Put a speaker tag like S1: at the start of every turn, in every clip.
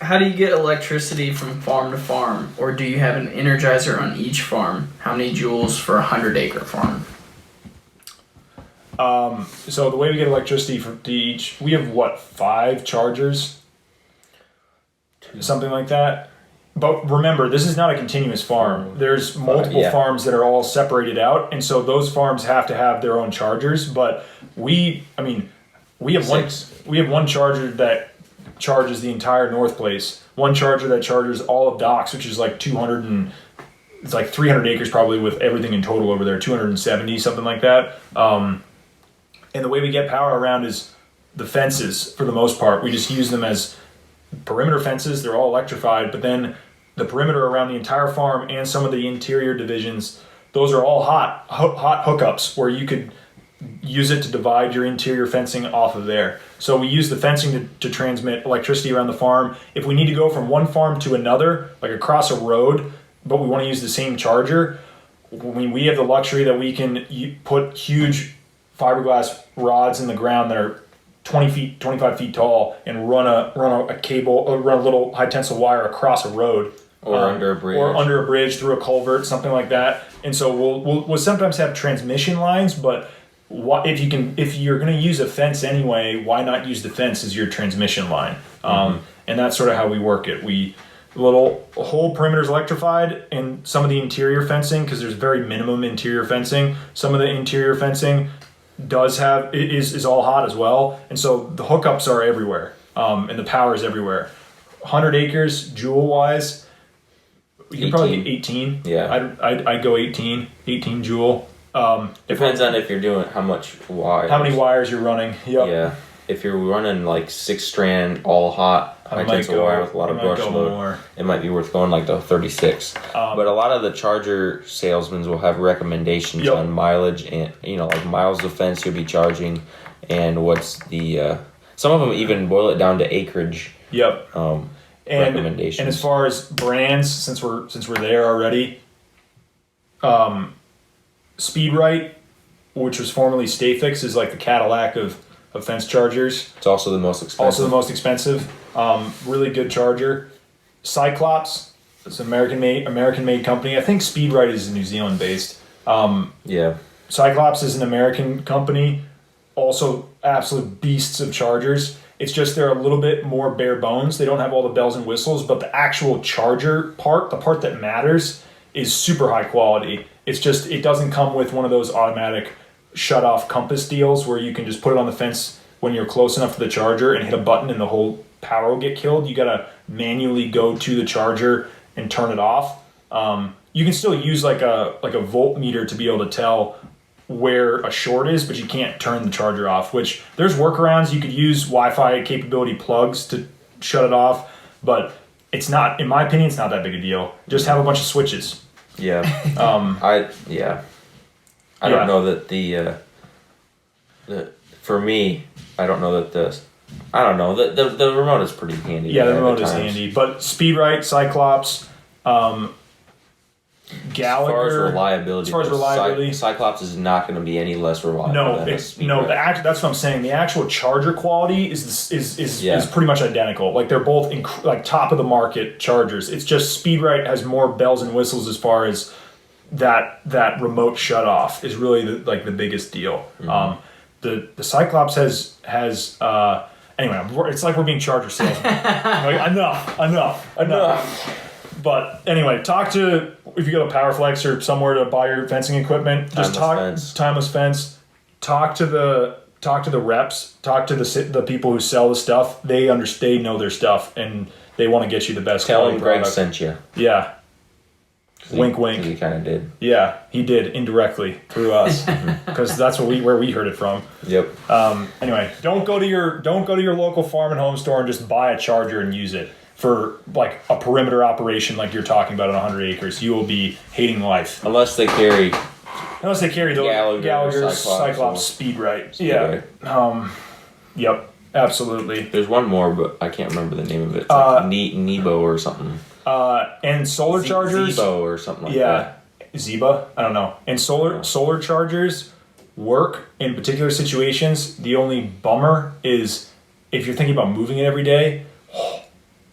S1: how do you get electricity from farm to farm? Or do you have an energizer on each farm? How many joules for a 100-acre farm?
S2: So the way we get electricity from each, we have 5 chargers? Something like that. But remember, this is not a continuous farm. There's multiple farms that are all separated out, and so those farms have to have their own chargers. But we have one charger that charges the entire North Place. One charger that charges all of Docks, which is like 300 acres probably with everything in total over there, 270, something like that. And the way we get power around is the fences for the most part. We just use them as perimeter fences. They're all electrified, but then the perimeter around the entire farm and some of the interior divisions, those are all hot hookups where you could use it to divide your interior fencing off of there. So we use the fencing to transmit electricity around the farm. If we need to go from one farm to another, like across a road, but we want to use the same charger, we have the luxury that we can put huge fiberglass rods in the ground that are 25 feet tall and run a cable, run a little high tensile wire across a road.
S3: Or under a bridge,
S2: through a culvert, something like that. And so we'll sometimes have transmission lines, but if you're going to use a fence anyway, why not use the fence as your transmission line? And that's sort of how we work it. Whole perimeter's electrified, and some of the interior fencing, because there's very minimum interior fencing. Some of the interior fencing is all hot as well, and so the hookups are everywhere, and the power is everywhere. 100 acres, joule wise. You could probably get 18.
S3: Yeah.
S2: I'd go 18 joule.
S3: Depends on if you're doing how much wires.
S2: How many wires you're running. Yep.
S3: Yeah. If you're running like 6-strand all hot high tensile wire with a lot of brush load, it might be worth going like the 36. But a lot of the charger salesmen will have recommendations on mileage and like miles of fence you'll be charging, and what's the some of them even boil it down to acreage.
S2: Yep.
S3: Recommendations.
S2: And as far as brands, since we're there already, Speedrite, which was formerly Stayfix, is like the Cadillac of fence chargers.
S3: It's also the most expensive.
S2: Really good charger. Cyclops, it's an American made company. I think Speedrite is New Zealand based. Cyclops is an American company. Also absolute beasts of chargers. It's just they're a little bit more bare bones. They don't have all the bells and whistles, but the actual charger part, the part that matters, is super high quality. It's just, it doesn't come with one of those automatic shut-off compass deals where you can just put it on the fence when you're close enough to the charger and hit a button and the whole power will get killed. You gotta manually go to the charger and turn it off. You can still use like a voltmeter to be able to tell where a short is, but you can't turn the charger off, which there's workarounds. You could use Wi-Fi capability plugs to shut it off, but it's not, in my opinion, it's not that big a deal. Just have a bunch of switches.
S3: Yeah. I don't know that the for me, I don't know that the remote is pretty handy.
S2: Yeah, the remote is handy, but Speedrite, Cyclops, Gallagher.
S3: As far as reliability, Cyclops is not going to be any less reliable.
S2: That's what I'm saying. The actual charger quality is pretty much identical. Like they're both like top of the market chargers. It's just Speedrite has more bells and whistles as far as that remote shut off is really the biggest deal. Mm-hmm. The Cyclops has anyway. It's like we're being charger salesmen. Like, enough. But anyway, if you go to PowerFlex or somewhere to buy your fencing equipment, Timeless Fence. Talk to the reps. Talk to the people who sell the stuff. They know their stuff and they want to get you the best quality product.
S3: Tell them Greg sent you.
S2: Yeah. Wink, wink.
S3: He kind of did.
S2: Yeah, he did indirectly through us because that's where we heard it from.
S3: Yep.
S2: Anyway, don't go to your local farm and home store and just buy a charger and use it for like a perimeter operation like you're talking about on 100 acres. You will be hating life
S3: unless they carry
S2: the Gallagher Cyclops Speedrite. Yeah. Yep. Absolutely.
S3: There's one more, but I can't remember the name of it. It's like Nebo or something.
S2: And solar chargers.
S3: Zebo or something like that.
S2: Zeba? I don't know. And solar chargers work in particular situations. The only bummer is if you're thinking about moving it every day,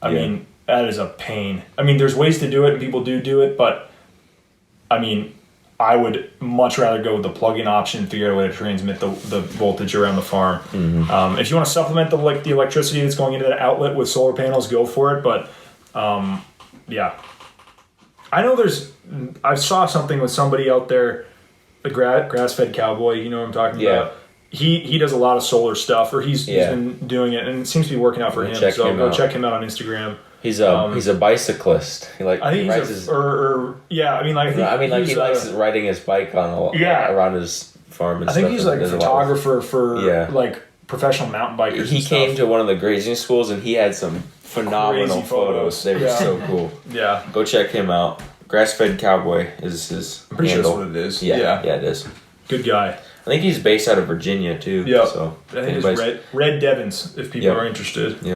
S2: I mean, that is a pain. I mean, there's ways to do it, and people do it, but I mean, I would much rather go with the plug-in option and figure out a way to transmit the voltage around the farm.
S3: Mm-hmm.
S2: If you want to supplement the electricity that's going into that outlet with solar panels, go for it. But yeah, I know I saw something with somebody out there, the grass-fed cowboy. You know what I'm talking about? He does a lot of solar stuff, or he's been doing it, and it seems to be working out for him. So go check him out on Instagram.
S3: He's a bicyclist. He
S2: I think
S3: rides
S2: he likes
S3: riding his bike on around his farm. And
S2: I think he's like a photographer for like professional mountain bikers.
S3: He came to one of the grazing schools and he had some phenomenal photos. They were so cool. Yeah, go check him out. Grass-fed Cowboy is his.
S2: I'm pretty
S3: handle.
S2: sure that's what it is.
S3: Yeah, it is.
S2: Good guy.
S3: I think he's based out of Virginia too.
S2: Yeah.
S3: So
S2: I think it's Red Devons if people are interested. Yeah.